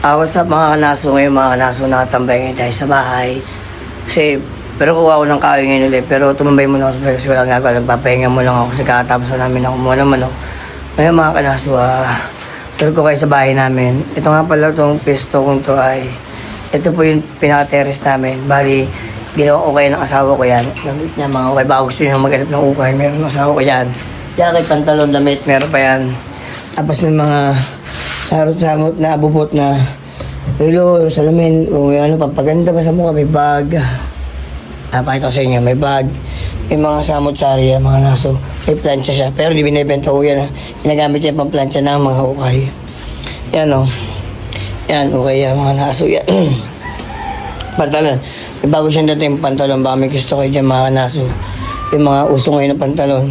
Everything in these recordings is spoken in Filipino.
What's up mga kanaso? Ngayon mga kanaso, nakatambay ngayon tayo sa bahay. Kasi, pero kuha ko ng kahoy ngayon ulit. Pero tumambay muna ako sa bahay kasi walang gagawa. Nagpapahinga muna ako kasi kakatapos na namin ako muna manok. Ngayon mga kanaso, turo ko kayo sa bahay namin. Ito nga pala itong pisto kong to ay, ito po yung pinaka-terrace namin. Bali, ginawa ukay ng asawa ko yan. Gamit niya mga ukay. Baka gusto nyo maghanap ng ukay. Meron ng asawa ko yan. Jacket, pantalon, damit, meron pa yan. Tapos may mga sarot-samot na abubot na relo, salamin, o ano, pampaganda pa sa mukha, may bag. Pakita ko sa inyo, may bag. May mga samot-sari, mga naso. May plancha siya, pero di binibenta ko yan. Ginagamit niya pang plancha ng mga ukay. Yan o. Yan, ukay yan, mga naso. Yan. Pantalon. May bago siyang dating pantalon. Baka may gusto kayo dyan, mga naso. Yung mga uso ngayon na pantalon.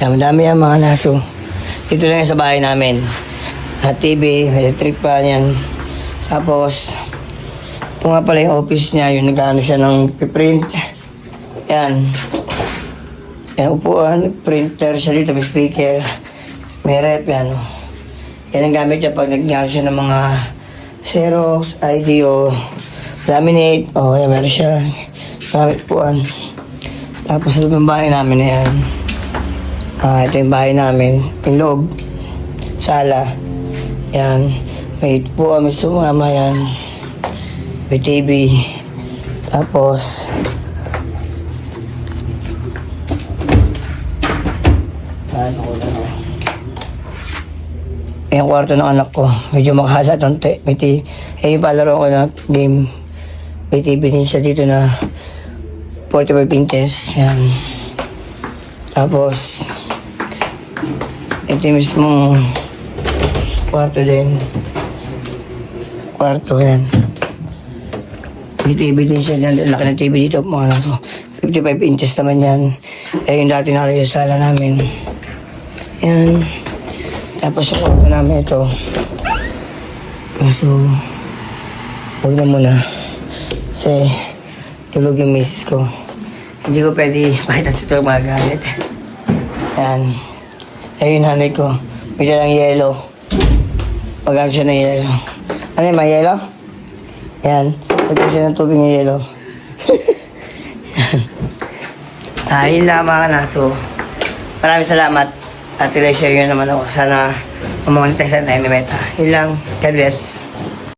Yan, madami yan, mga naso. Dito lang yan sa bahay namin. TV, may electric pan yan. Tapos, ito nga pala yung office niya, yung nag-ano siya ng print. Yan. Yan, upuan, printer siya dito, may speaker, may rep, yan. Yan ang gamit niya pag nag-ano siya ng mga Xerox, IDO, laminate, yan, meron siya. Gamit upuan. Tapos, ito yung bahay namin na yan. Ito yung bahay namin, yung loob, sala. Yan, may po may sumama yan. May TV. Tapos, yung kwarto ng anak ko. Medyo makalat onte. May yung palaro ko na game. May TV din siya dito na 45 inches. Yan. Tapos, ito mismo kwarto din. Kwarto yan. May TV din siya dyan. Laki ng TV dito. Mga nako. 55 inches naman yan. Yung dati nakalagay sa sala namin. Yan. Tapos yung kwarto namin ito. Kaso, huwag na muna. Kasi, tulog yung misis ko. Hindi ko pwede pakita sa ito mga galit. Yan. Yung nanay ko. May dalang yelo. Pagano siya ng yelo. Ano yung may yelo? Yan. Pagano siya ng tubig ng yelo. Yun lang mga kanaso. Maraming salamat. At i-share yun naman ako. Sana umunta sa tayo ni Meta. Yun lang. God bless.